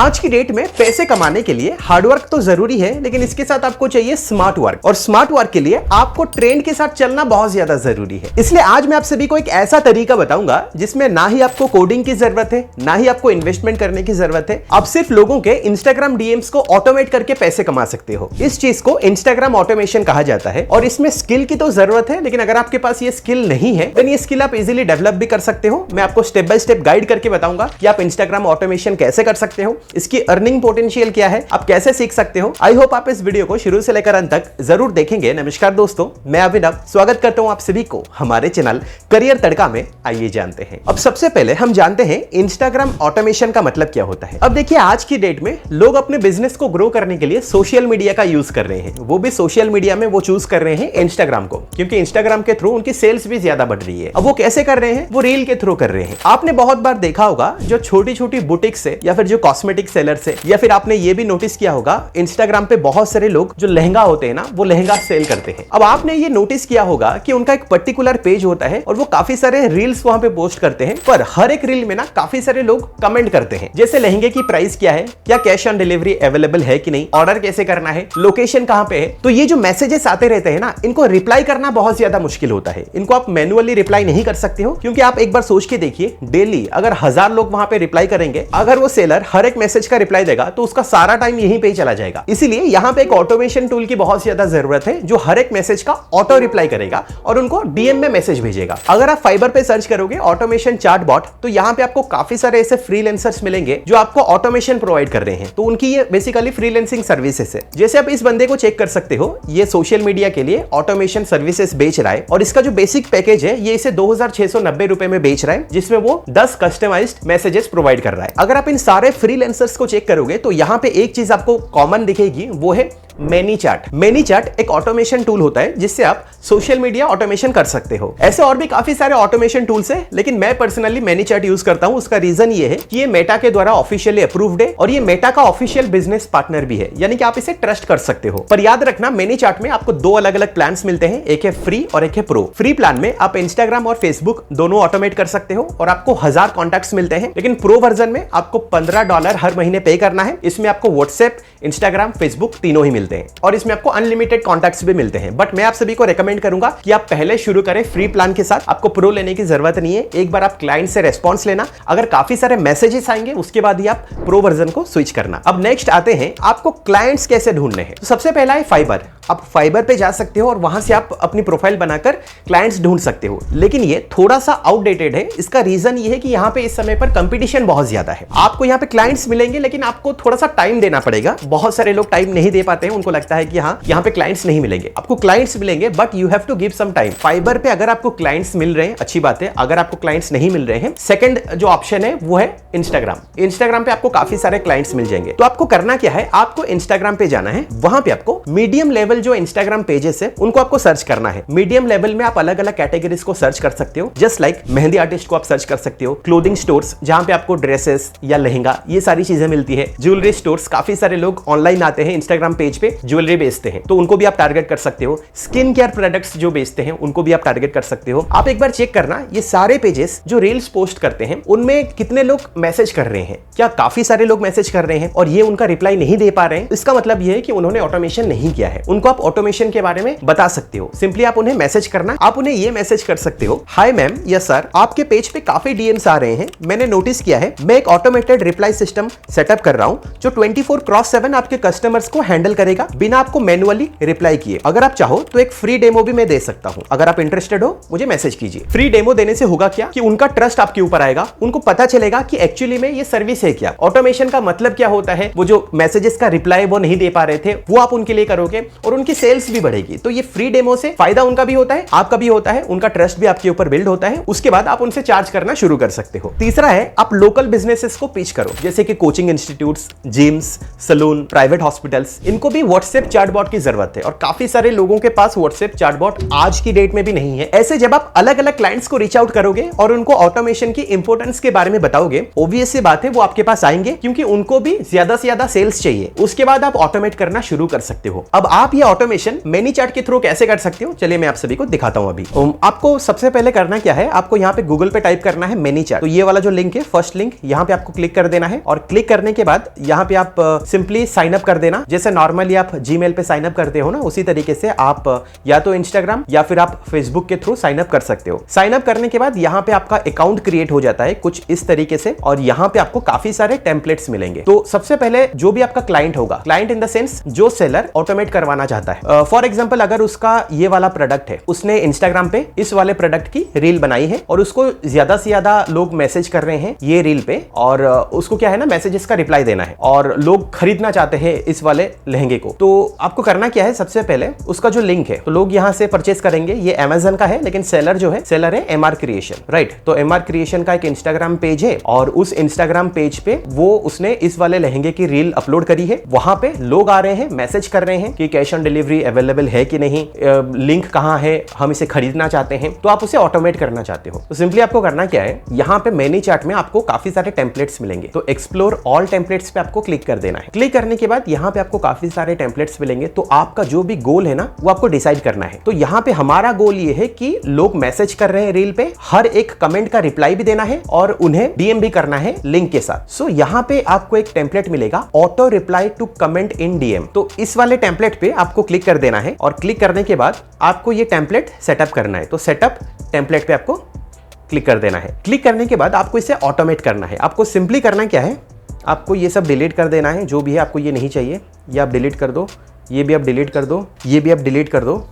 आज की डेट में पैसे कमाने के लिए हार्डवर्क तो जरूरी है, लेकिन इसके साथ आपको चाहिए स्मार्ट वर्क, और स्मार्ट वर्क के लिए आपको ट्रेंड के साथ चलना बहुत ज्यादा जरूरी है। इसलिए आज मैं आप सभी को एक ऐसा तरीका बताऊंगा जिसमें ना ही आपको कोडिंग की जरूरत है, ना ही आपको इन्वेस्टमेंट करने की जरूरत है। आप सिर्फ लोगों के इंस्टाग्राम डीएम्स को ऑटोमेट करके पैसे कमा सकते हो। इस चीज को इंस्टाग्राम ऑटोमेशन कहा जाता है, और इसमें स्किल की तो जरूरत है, लेकिन अगर आपके पास ये स्किल नहीं है देन ये स्किल आप इजीली डेवलप भी कर सकते हो। मैं आपको स्टेप बाय स्टेप गाइड करके बताऊंगा कि आप इंस्टाग्राम ऑटोमेशन कैसे कर सकते हो, इसकी अर्निंग पोटेंशियल क्या है, आप कैसे सीख सकते हो। आई होप आप इस वीडियो को शुरू से लेकर अंत तक जरूर देखेंगे। नमस्कार दोस्तों, मैं अभिनव स्वागत करता हूं आप सभी को हमारे चैनल करियर तड़का में। आइए जानते हैं। अब सबसे पहले हम जानते हैं इंस्टाग्राम ऑटोमेशन का मतलब क्या होता है। अब देखिए, आज की डेट में लोग अपने बिजनेस को ग्रो करने के लिए सोशल मीडिया का यूज कर रहे हैं। वो भी सोशल मीडिया में वो चूज कर रहे हैं इंस्टाग्राम को, क्योंकि इंस्टाग्राम के थ्रू उनकी सेल्स भी ज्यादा बढ़ रही है। अब वो कैसे कर रहे हैं? वो रील के थ्रू कर रहे हैं। आपने बहुत बार देखा होगा जो छोटी छोटी बुटीक से या फिर जो कॉस्मेटिक सेलर से, या फिर आपने ये भी नोटिस किया होगा इंस्टाग्राम पे बहुत सारे लोग जो लहंगा होते हैं ना, वो लहंगा सेल करते हैं। अब आपने ये नोटिस किया होगा कि उनका एक पर्टिकुलर पेज होता है और वो काफी सारे रील्स वहां पे पोस्ट करते हैं, पर हर एक रील में ना काफी सारे लोग कमेंट करते हैं, जैसे लहंगे की प्राइस क्या है, क्या कैश ऑन डिलीवरी अवेलेबल है कि नहीं, ऑर्डर कैसे करना है, लोकेशन कहां पे है। तो ये जो मैसेजेस आते रहते हैं ना, इनको रिप्लाई करना बहुत ज्यादा मुश्किल होता है। इनको आप मैन्युअली रिप्लाई नहीं कर सकते हो, क्योंकि आप एक बार सोच के देखिए, डेली अगर 1000 लोग वहां पे रिप्लाई करेंगे, अगर वो सेलर हर एक मैसेज का रिप्लाई देगा तो उसका सारा टाइम यहीं पे ही चला जाएगा। इसीलिए यहाँ पे एक ऑटोमेशन टूल की बहुत ज्यादा जरूरत है, जो हर एक मैसेज का ऑटो रिप्लाई करेगा और उनको डीएम में मैसेज भेजेगा। अगर आप फाइबर पे सर्च करोगे ऑटोमेशन चैटबॉट, तो यहाँ पे आपको काफी सारे ऐसे फ्रीलांसर्स मिलेंगे जो आपको ऑटोमेशन प्रोवाइड कर रहे हैं। तो उनकी ये बेसिकली फ्रीलांसिंग सर्विसेज है। जैसे आप इस बंदे को चेक कर सकते हो, ये सोशल मीडिया के लिए ऑटोमेशन सर्विसेज बेच रहा है, और इसका जो बेसिक पैकेज है ये इसे 2690 रुपए में बेच रहा है, जिसमें वो 10 कस्टमाइज्ड मैसेजेस प्रोवाइड कर रहा है। अगर आप इन सारे फ्रीलांसर्स को चेक करोगे तो यहाँ पे एक चीज आपको कॉमन दिखेगी, वो है मैनीचैट। मैनीचैट एक ऑटोमेशन टूल होता है जिससे आप सोशल मीडिया ऑटोमेशन कर सकते हो। ऐसे और भी काफी सारे ऑटोमेशन टूल्स हैं, लेकिन मैं पर्सनली मैनीचैट यूज करता हूं। उसका रीजन ये है कि ये मेटा के द्वारा ऑफिशियली अप्रूव्ड है, और ये मेटा का ऑफिशियल बिजनेस पार्टनर भी है, यानी कि आप इसे ट्रस्ट कर सकते हो। पर याद रखना, मैनीचैट में आपको दो अलग अलग प्लान्स मिलते हैं, एक है फ्री और एक है प्रो। फ्री प्लान में आप इंस्टाग्राम और फेसबुक दोनों ऑटोमेट कर सकते हो और आपको 1000 कॉन्टैक्ट्स मिलते हैं, लेकिन प्रो वर्जन में आपको $15 हर महीने पे करना है। इसमें आपको व्हाट्सएप, इंस्टाग्राम, फेसबुक तीनों ही मिलते हैं, और इसमें आपको अनलिमिटेड कॉन्टैक्ट्स भी मिलते हैं। बट मैं आप सभी को रेकमेंड करूंगा कि आप पहले शुरू करें फ्री प्लान के साथ। आपको प्रो लेने की जरूरत नहीं है। एक बार आप क्लाइंट से रेस्पॉन्स लेना, अगर काफी सारे मैसेजेस आएंगे उसके बाद ही आप प्रो वर्जन को स्विच करना। अब नेक्स्ट आते हैं, आपको क्लाइंट्स कैसे ढूंढने हैं। तो सबसे पहला है फाइबर। आप फाइबर पे जा सकते हो और वहां से आप अपनी प्रोफाइल बनाकर क्लाइंट्स ढूंढ सकते हो, लेकिन ये थोड़ा सा आउटडेटेड है। इसका रीजन ये है कि यहाँ पे इस समय पर कंपटीशन बहुत ज्यादा है। आपको यहाँ पे क्लाइंट्स मिलेंगे, लेकिन आपको थोड़ा सा टाइम देना पड़ेगा। बहुत सारे लोग टाइम नहीं दे पाते हैं, उनको लगता है कि हाँ यहाँ पे क्लाइंट्स नहीं मिलेंगे। आपको क्लाइंट्स मिलेंगे, but you have to give some time. Fiverr पे अगर आपको क्लाइंट्स मिल रहे हैं, अच्छी बात है। अगर आपको क्लाइंट्स नहीं मिल रहे हैं, सेकंड जो ऑप्शन है वो है इंस्टाग्राम। इंस्टाग्राम पे आपको काफी सारे क्लाइंट्स मिल जाएंगे। तो आपको करना क्या है, आपको इंस्टाग्राम पे जाना है। वहां पे आपको मीडियम लेवल जो इंस्टाग्राम पेजेस है उनको आपको सर्च करना है। मीडियम लेवल में आप अलग अलग कैटेगरीज को सर्च कर सकते हो, जस्ट लाइक मेहंदी आर्टिस्ट को आप सर्च कर सकते हो, क्लोथिंग स्टोर्स जहां पे आपको ड्रेसेस या लहंगा ये सारी चीजें मिलती है, ज्वेलरी स्टोर्स, काफी सारे लोग ऑनलाइन आते हैं इंस्टाग्राम पेज पे ज्वेलरी बेचते हैं, तो उनको भी आप टारगेट कर सकते हो। स्किन केयर प्रोडक्ट्स जो बेचते हैं उनको भी आप टारगेट कर सकते हो। आप एक बार चेक करना, ये सारे पेजेस जो रील्स पोस्ट करते हैं उनमें कितने लोग मैसेज कर रहे हैं। क्या काफी सारे लोग मैसेज कर रहे हैं और ये उनका रिप्लाई नहीं दे पा रहे हैं? इसका मतलब ये है कि उन्होंने ऑटोमेशन नहीं किया है। उनको आप ऑटोमेशन के बारे में बता सकते हो। सिंपली आप उन्हें मैसेज करना, आप उन्हें ये मैसेज कर सकते हो, हाय मैम या सर, आपके पेज पे काफी डीएम्स आ रहे हैं। मैंने नोटिस किया है, मैं एक ऑटोमेटेड रिप्लाई सिस्टम सेटअप कर रहा हूं जो 24/7 आपके कस्टमर्स को हैंडल करेगा बिना आपको मैन्युअली रिप्लाई किए। अगर आप चाहो तो एक फ्री डेमो भी मैं दे सकता हूं। अगर आप इंटरेस्टेड हो मुझे मैसेज कीजिए। फ्री डेमो देने से होगा क्या कि उनका ट्रस्ट आपके ऊपर आएगा, उनको पता चलेगा कि एक्चुअली में ये सर्विस है क्या, ऑटोमेशन का मतलब क्या होता है। वो जो मैसेजेस का रिप्लाई वो नहीं दे पा रहे थे, वो आप उनके लिए करोगे और उनकी सेल्स भी बढ़ेगी। तो ये फ्री डेमो से फायदा उनका भी होता है, आपका भी होता है, उनका ट्रस्ट भी आपके ऊपर बिल्ड होता है। उसके बाद आप उनसे चार्ज करना शुरू कर सकते हो। तीसरा है, आप लोकल बिजनेसेस को पिच करो, जैसे कि coaching institutes, gyms, salon, private hospitals, इनको भी हमें व्हाट्सएप चैटबॉट की जरूरत है और काफी सारे लोगों के पास व्हाट्सएप चैटबॉट आज की डेट में भी नहीं है। ऐसे जब आप अलग अलग क्लाइंट्स को रीच आउट करोगे और उनको ऑटोमेशन की इंपोर्टेंस के बारे में बताओगे, ऑब्वियस सी बात है वो आपके पास आएंगे, क्योंकि उनको भी ज्यादा से ज्यादा सेल्स चाहिए। उसके बाद आप ऑटोमेट करना शुरू कर सकते हो। अब आप ये ऑटोमेशन ManyChat के थ्रू कैसे कर सकते हो, चलिए मैं आप सभी को दिखाता हूं। अभी आपको सबसे पहले करना क्या है, आपको यहाँ पे गूगल पे टाइप करना है ManyChat। तो ये वाला जो लिंक है, फर्स्ट लिंक, यहाँ पे आपको क्लिक कर देना है और क्लिक करने के बाद यहाँ पे आप सिंपली साइन अप कर देना। जैसे नॉर्मली आप जीमेल पे साइन अप करते हो ना, उसी तरीके से आप या तो इंस्टाग्राम या फिर आप फेसबुक के थ्रू साइन अप कर सकते हो। साइन अप करने के बाद यहाँ पे आपका अकाउंट क्रिएट हो जाता है कुछ इस तरीके से और यहाँ पे आपको काफी सारे टेम्पलेट्स मिलेंगे। तो सबसे पहले जो भी आपका क्लाइंट होगा, क्लाइंट इन द सेंस जो सेलर ऑटोमेट करवाना चाहता है, फॉर एग्जांपल अगर उसका ये वाला प्रोडक्ट है, उसने इंस्टाग्राम पे इस वाले प्रोडक्ट की रील बनाई है और उसको ज्यादा से ज्यादा लोग मैसेज कर रहे हैं ये रील पे, और उसको क्या है ना, मैसेजेस का रिप्लाई देना है और लोग खरीदना चाहते हैं इस वाले लहंगे को। तो आपको करना क्या है, सबसे पहले उसका जो लिंक है, तो लोग यहाँ से परचेस करेंगे। ये अमेजन का है, लेकिन सेलर जो है, सेलर है MR क्रिएशन, राइट। तो MR क्रिएशन का एक इंस्टाग्राम पेज है और उस इंस्टाग्राम पेज पे वो उसने इस वाले लहंगे की रील अपलोड करी है। वहां पे लोग आ रहे हैं, मैसेज कर रहे हैं कि कैश ऑन डिलीवरी अवेलेबल है कि नहीं, लिंक कहाँ है, हम इसे खरीदना चाहते हैं। तो आप उसे ऑटोमेट करना चाहते हो, तो सिंपली आपको करना क्या है, यहाँ पे ManyChat में आपको काफी सारे टेम्पलेट्स मिलेंगे। तो एक्सप्लोर ऑल टेम्पलेट्स पे आपको क्लिक कर देना है। क्लिक करने के बाद यहाँ पे आपको काफी सारे टेम्पलेट्स मिलेंगे। तो आपका जो भी गोल है ना, वो आपको डिसाइड करना है। तो यहाँ पे हमारा गोल ये है कि लोग मैसेज कर रहे हैं रील पे, हर एक कमेंट का रिप्लाई भी देना है और उन्हें DM भी करना है लिंक के साथ। सो यहाँ पे आपको एक टेम्पलेट मिलेगा, auto reply to comment in DM। तो इस वाले टेम्पलेट पे आपको क्लिक कर देना है और क्लिक करने के बाद आपको ये टेम्पलेट सेटअप करना है। तो सेटअप टेम्पलेट पे आपको क्लिक कर देना है। क्लिक करने के बाद आपको इसे ऑटोमेट करना है। आपको सिंपली करना क्या है, आपको ये सब डिलीट कर देना है, जो भी है आपको ये नहीं चाहिए, ये आप डिलीट कर दो, ये भी आप डिलीट कर दो, ये भी आप डिलीट कर दो,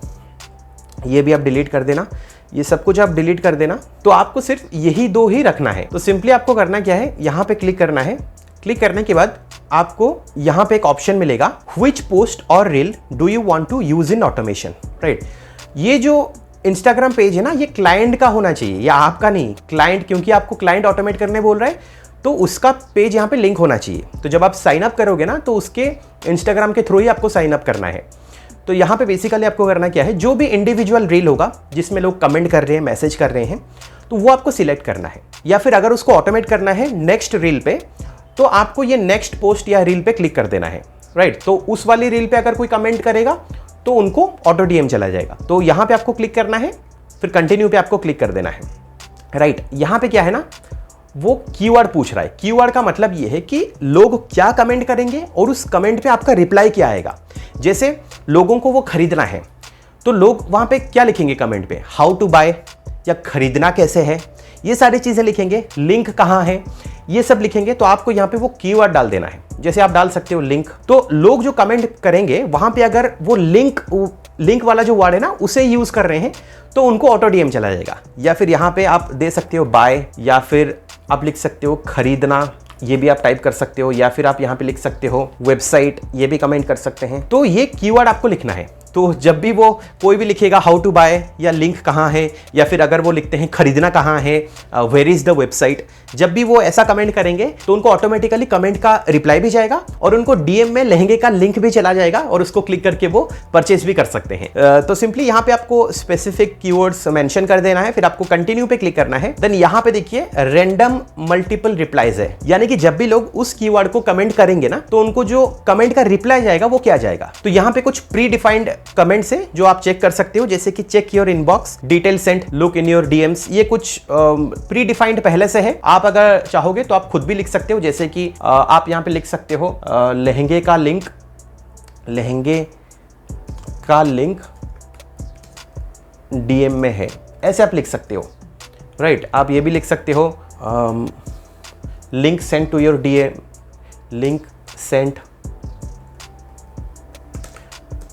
ये भी आप डिलीट कर देना, ये सब कुछ आप डिलीट कर देना। तो आपको सिर्फ यही दो ही रखना है। तो सिंपली आपको करना क्या है, यहाँ पे क्लिक करना है। क्लिक करने के बाद आपको यहाँ पे एक ऑप्शन मिलेगा, व्हिच पोस्ट और reel do you want to use in automation, right. ये जो इंस्टाग्राम पेज है ना, ये क्लाइंट का होना चाहिए या आपका नहीं, क्लाइंट, क्योंकि आपको क्लाइंट ऑटोमेट करने बोल रहा है, तो उसका पेज यहाँ पे लिंक होना चाहिए। तो जब आप साइन अप करोगे ना, तो उसके इंस्टाग्राम के थ्रू ही आपको साइन अप करना है। तो यहाँ पे बेसिकली आपको करना क्या है, जो भी इंडिविजुअल रील होगा जिसमें लोग कमेंट कर रहे हैं, मैसेज कर रहे हैं, तो वो आपको सिलेक्ट करना है। या फिर अगर उसको ऑटोमेट करना है नेक्स्ट रील पे, तो आपको ये नेक्स्ट पोस्ट या रील पे क्लिक कर देना है, राइट। तो उस वाली रील पे अगर कोई कमेंट करेगा तो उनको ऑटो DM चला जाएगा। तो यहाँ पे आपको क्लिक करना है, फिर कंटिन्यू पे आपको क्लिक कर देना है, राइट। यहाँ पे क्या है ना, वो कीवर्ड पूछ रहा है। कीवर्ड का मतलब ये है कि लोग क्या कमेंट करेंगे और उस कमेंट पे आपका रिप्लाई क्या आएगा। जैसे लोगों को वो खरीदना है, तो लोग वहां पे क्या लिखेंगे कमेंट पे, हाउ टू बाय या खरीदना कैसे है, ये सारी चीजें लिखेंगे। लिंक कहाँ है, ये सब लिखेंगे। तो आपको यहाँ पे वो कीवर्ड डाल देना है। जैसे आप डाल सकते हो लिंक, तो लोग जो कमेंट करेंगे वहां पे अगर वो लिंक वाला जो वर्ड है ना, उसे यूज कर रहे हैं, तो उनको ऑटो DM चला जाएगा। या फिर यहाँ पे आप दे सकते हो बाय, या फिर आप लिख सकते हो खरीदना, ये भी आप टाइप कर सकते हो, या फिर आप यहाँ पे लिख सकते हो वेबसाइट, ये भी कमेंट कर सकते हैं। तो ये कीवर्ड आपको लिखना है। तो जब भी वो कोई भी लिखेगा हाउ टू बाय या लिंक कहाँ है, या फिर अगर वो लिखते हैं खरीदना कहाँ है, वेयर इज द वेबसाइट, जब भी वो ऐसा कमेंट करेंगे तो उनको ऑटोमेटिकली कमेंट का रिप्लाई भी जाएगा और उनको DM में लहंगे का लिंक भी चला जाएगा और उसको क्लिक करके वो परचेज भी कर सकते हैं। तो सिंपली यहाँ पे आपको स्पेसिफिक कीवर्ड्स मेंशन कर देना है, फिर आपको कंटिन्यू पे क्लिक करना है। देन यहाँ पे देखिए रैंडम मल्टीपल रिप्लाईज है, यानी कि जब भी लोग उस कीवर्ड को कमेंट करेंगे ना, तो उनको जो कमेंट का रिप्लाई जाएगा वो क्या जाएगा। तो यहाँ पे कुछ प्री डिफाइंड कमेंट्स है जो आप चेक कर सकते हो, जैसे कि check your inbox, detail sent, look in your DMs। ये कुछ प्री डिफाइंड पहले से है। आप अगर चाहोगे तो आप खुद भी लिख सकते हो, जैसे कि आप यहाँ पे लिख सकते हो लहंगे का लिंक DM में है, ऐसे आप लिख सकते हो, राइट। आप ये भी लिख सकते हो link sent to your DM, link sent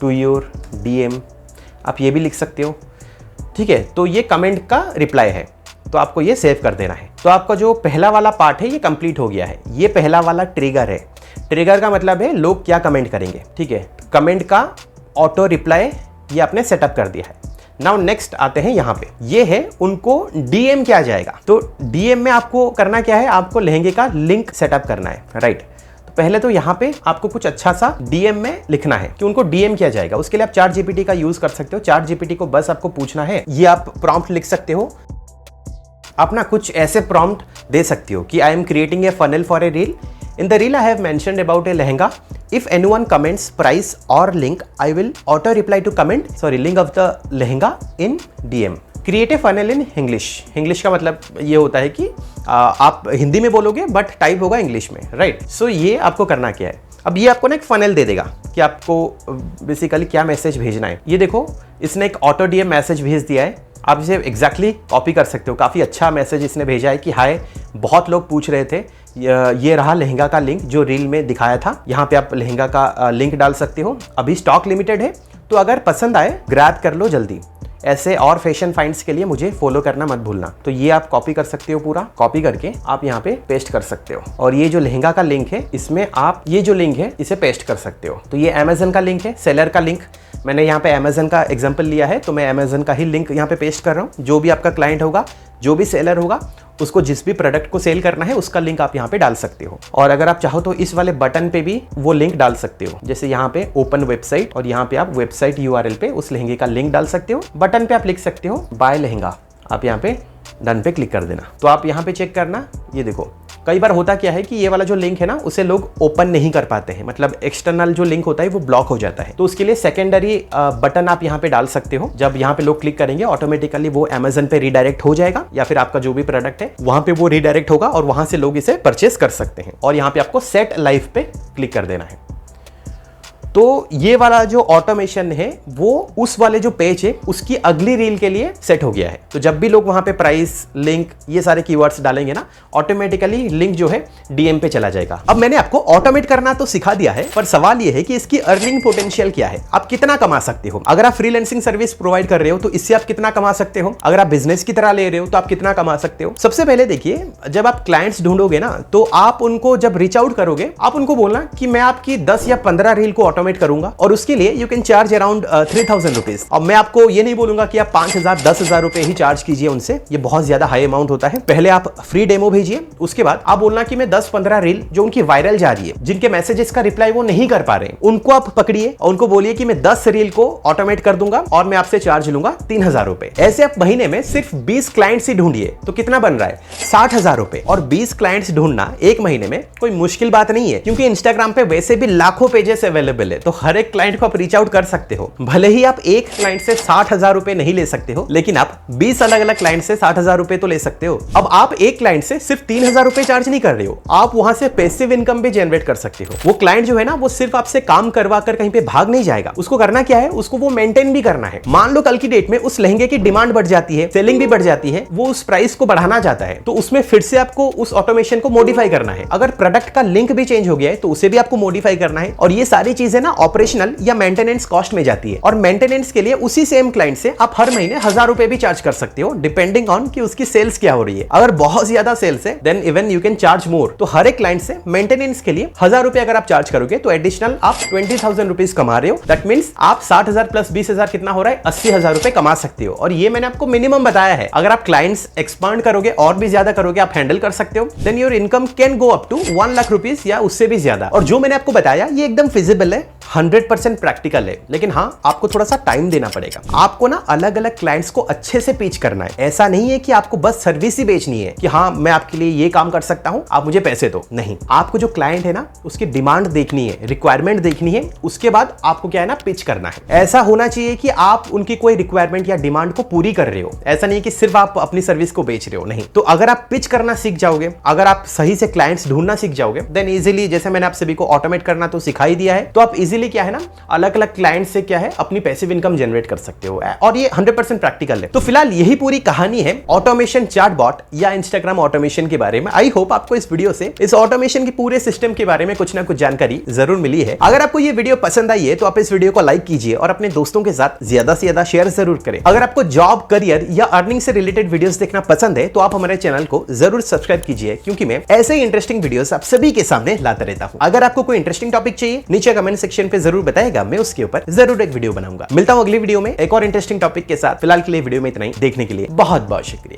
to your DM, आप ये भी लिख सकते हो, ठीक है। तो ये कमेंट का रिप्लाई है, तो आपको ये सेव कर देना है। तो आपका जो पहला वाला पार्ट है ये कंप्लीट हो गया है। ये पहला वाला ट्रिगर है। ट्रिगर का मतलब है लोग क्या कमेंट करेंगे, ठीक है। कमेंट का ऑटो रिप्लाई ये आपने सेटअप कर दिया है। नाउ नेक्स्ट आते हैं यहाँ पे, ये है उनको DM क्या जाएगा। तो DM में आपको करना क्या है, आपको लहंगे का लिंक सेटअप करना है, राइट। तो पहले तो यहाँ पे आपको कुछ अच्छा सा डीएम में लिखना है कि उनको डीएम किया जाएगा। उसके लिए आप चैट जीपीटी का यूज कर सकते हो। चैट जीपीटी को बस आपको पूछना है, ये आप प्रॉम्प्ट लिख सकते हो। अपना कुछ ऐसे प्रॉम्प्ट दे सकते हो कि I am creating a funnel for a reel. In the reel I have mentioned about a lehenga. If anyone comments price or link, I will auto reply to link of the lehenga in DM. Create a funnel in English. English का मतलब ये होता है कि आप हिंदी में बोलोगे but type होगा इंग्लिश में, राइट। सो ये आपको करना क्या है, अब ये आपको ना एक फनल दे देगा कि आपको बेसिकली क्या मैसेज भेजना है। ये देखो, इसने एक ऑटो डीएम मैसेज भेज दिया है। आप इसे एग्जैक्टली कॉपी कर सकते हो। काफ़ी अच्छा मैसेज इसने भेजा है कि हाय, बहुत लोग पूछ रहे थे, ये रहा लहंगा का लिंक जो रील में दिखाया था। यहाँ पे आप लहंगा का लिंक डाल सकते हो। अभी स्टॉक लिमिटेड है, तो अगर पसंद आए ग्रैब कर लो जल्दी। ऐसे और फैशन फाइंड्स के लिए मुझे फॉलो करना मत भूलना। तो ये आप कॉपी कर सकते हो, पूरा कॉपी करके आप यहाँ पे पेस्ट कर सकते हो। और ये जो लहंगा का लिंक है, इसमें आप ये जो लिंक है इसे पेस्ट कर सकते हो। तो ये अमेजन का लिंक है, सेलर का लिंक। मैंने यहाँ पे अमेजन का एग्जांपल लिया है, तो मैं अमेजन का ही लिंक यहाँ पे पेस्ट कर रहा हूँ। जो भी आपका क्लाइंट होगा, जो भी सेलर होगा, उसको जिस भी प्रोडक्ट को सेल करना है उसका लिंक आप यहाँ पे डाल सकते हो। और अगर आप चाहो तो इस वाले बटन पे भी वो लिंक डाल सकते हो। जैसे यहाँ पे ओपन वेबसाइट, और यहाँ पे आप वेबसाइट यूआरएल पे उस लहंगे का लिंक डाल सकते हो। बटन पे आप लिख सकते हो बाय लहंगा, आप यहाँ पे डन पे क्लिक कर देना। तो आप यहाँ पे चेक करना, ये देखो कई बार होता क्या है कि ये वाला जो लिंक है ना, उसे लोग ओपन नहीं कर पाते हैं, मतलब एक्सटर्नल जो लिंक होता है वो ब्लॉक हो जाता है। तो उसके लिए सेकेंडरी बटन आप यहाँ पे डाल सकते हो। जब यहाँ पे लोग क्लिक करेंगे ऑटोमेटिकली वो अमेजन पे रीडायरेक्ट हो जाएगा, या फिर आपका जो भी प्रोडक्ट है वहां पे वो रीडायरेक्ट होगा और वहां से लोग इसे परचेस कर सकते हैं। और यहाँ पे आपको सेट लाइव पे क्लिक कर देना है। तो ये वाला जो ऑटोमेशन है वो उस वाले जो पेज है उसकी अगली रील के लिए सेट हो गया है। तो जब भी लोग वहां पे प्राइस, लिंक, ये सारे कीवर्ड्स डालेंगे ना, ऑटोमेटिकली लिंक जो है डीएम पे चला जाएगा। अब मैंने आपको ऑटोमेट करना तो सिखा दिया है, पर सवाल ये है कि इसकी अर्निंग पोटेंशियल क्या है, आप कितना कमा सकते हो। अगर आप फ्रीलांसिंग सर्विस प्रोवाइड कर रहे हो तो इससे आप कितना कमा सकते हो। अगर आप बिजनेस की तरह ले रहे हो तो आप कितना कमा सकते हो। सबसे पहले देखिए, जब आप क्लाइंट्स ढूंढोगे ना, तो आप उनको जब रीच आउट करोगे, आप उनको बोलना कि मैं आपकी 10 या 15 रील को ऑटोमेट करूंगा और उसके लिए you can charge around 3000 rupees. अब मैं आपको ये नहीं बोलूंगा कि आप 5000 10,000 रुपए ही चार्ज कीजिए उनसे, ये बहुत ज्यादा हाई अमाउंट होता है। पहले आप फ्री डेमो भेजिए, उसके बाद आप बोलना कि मैं 10-15 रील जो उनकी वायरल जा रही है, जिनके मैसेजेस का रिप्लाई वो नहीं कर पा रहे हैं, उनको आप पकड़िए और उनको बोलिए कि मैं 10 रील को ऑटोमेट कर दूंगा और मैं आपसे चार्ज लूंगा 3000 रुपए। ऐसे आप महीने में सिर्फ 20 क्लाइंट्स ही ढूंढिए तो कितना बन रहा है 60,000 रुपए। और 20 क्लाइंट्स ढूंढना एक महीने में कोई मुश्किल बात नहीं है, क्योंकि इंस्टाग्राम पे वैसे भी लाखों पेजेस अवेलेबल है। तो हर एक क्लाइंट को आप रीच आउट कर सकते हो। भले ही आप एक क्लाइंट से 60,000 रुपए नहीं ले सकते हो, लेकिन आप 20 अलग अलग क्लाइंट से 60,000 रुपए तो ले सकते हो। अब आप एक क्लाइंट से सिर्फ 3,000 रुपए चार्ज नहीं कर रहे हो, आप वहां से पैसिव इनकम भी जनरेट कर सकते हो। वो क्लाइंट जो है ना, वो सिर्फ आपसे काम करवा कर कहीं पे भाग नहीं जाएगा। उसको करना क्या है, उसको वो मेंटेन भी करना है। मान लो कल की डेट में उस लहंगे की डिमांड बढ़ जाती है, सेलिंग भी बढ़ जाती है, वो उस प्राइस को बढ़ाना चाहता है, तो उसमें फिर से आपको उस ऑटोमेशन को मॉडिफाई करना है। अगर प्रोडक्ट का लिंक भी चेंज हो गया है तो उसे भी आपको मॉडिफाई करना है। और ये सारी चीजें ना ऑपरेशनल या मेंटेनेंस कॉस्ट में जाती है। और मेंटेनेंस के लिए उसी सेम क्लाइंट से आप हर महीने 1000 रुपए भी चार्ज कर सकते हो, डिपेंडिंग ऑन कि उसकी सेल्स क्या हो रही है। अगर बहुत ज्यादा सेल्स है then even you can charge more. तो हर एक क्लाइंट से मेंटेनेंस के लिए 1000 रुपए अगर आप चार्ज करोगे तो एडिशनल आप 20,000 रुपीज कमा रहे हो। दैट मींस आप 60,000 प्लस 20,000 कितना हो रहा है, 80,000 रुपए कमा सकते हो। और ये मैंने आपको मिनिमम बताया है। अगर आप क्लाइंट्स एक्सपांड करोगे और भी ज्यादा करोगे, आप हैंडल कर सकते हो, then your income can go up to 1 lakh rupees या उससे भी ज्यादा। और जो मैंने आपको बताया ये एकदम फिजिबल है, 100% प्रैक्टिकल है। लेकिन हाँ, आपको थोड़ा सा टाइम देना पड़ेगा। आपको ना अलग अलग क्लाइंट्स को अच्छे से पिच करना है। ऐसा नहीं है कि आपको बस सर्विस ही बेचनी है कि हाँ मैं आपके लिए ये काम कर सकता हूं, आप मुझे पैसे दो। नहीं, आपको जो क्लाइंट है ना उसकी डिमांड देखनी है, रिक्वायरमेंट देखनी है, उसके बाद आपको क्या है ना पिच करना है। ऐसा होना चाहिए कि आप उनकी कोई रिक्वायरमेंट या डिमांड को पूरी कर रहे हो, ऐसा नहीं कि सिर्फ आप अपनी सर्विस को बेच रहे हो। नहीं, तो अगर आप पिच करना सीख जाओगे, अगर आप सही से क्लाइंट्स ढूंढना सीख जाओगे, देन इजीली, जैसे मैंने आप सभी को ऑटोमेट करना तो सिखाई दिया है, तो आप इजीली क्या है ना अलग अलग क्लाइंट से क्या है अपनी पैसिव इनकम जनरेट कर सकते हो। और ये 100% प्रैक्टिकल है। तो फिलहाल यही पूरी कहानी है ऑटोमेशन चैटबॉट या इंस्टाग्राम ऑटोमेशन के बारे में। आई होप आपको इस वीडियो से इस ऑटोमेशन के पूरे सिस्टम के बारे में कुछ ना कुछ जानकारी जरूर मिली है। अगर आपको ये वीडियो पसंद आई है तो आप इस वीडियो को लाइक कीजिए और अपने दोस्तों के साथ ज्यादा से ज्यादा शेयर जरूर करें। अगर आपको जॉब, करियर या अर्निंग से रिलेटेड वीडियोस देखना पसंद है तो आप हमारे चैनल को जरूर सब्सक्राइब कीजिए, क्योंकि मैं ऐसे ही इंटरेस्टिंग वीडियोस आप सभी के सामने लाता रहता हूं। अगर आपको कोई इंटरेस्टिंग टॉपिक चाहिए नीचे कमेंट सेक्शन पे जरूर बताएगा, मैं उसके ऊपर जरूर एक वीडियो बनाऊंगा। मिलता हूं अगली वीडियो में एक और इंटरेस्टिंग टॉपिक के साथ। फिलहाल के लिए वीडियो में इतना ही। देखने के लिए बहुत बहुत शुक्रिया।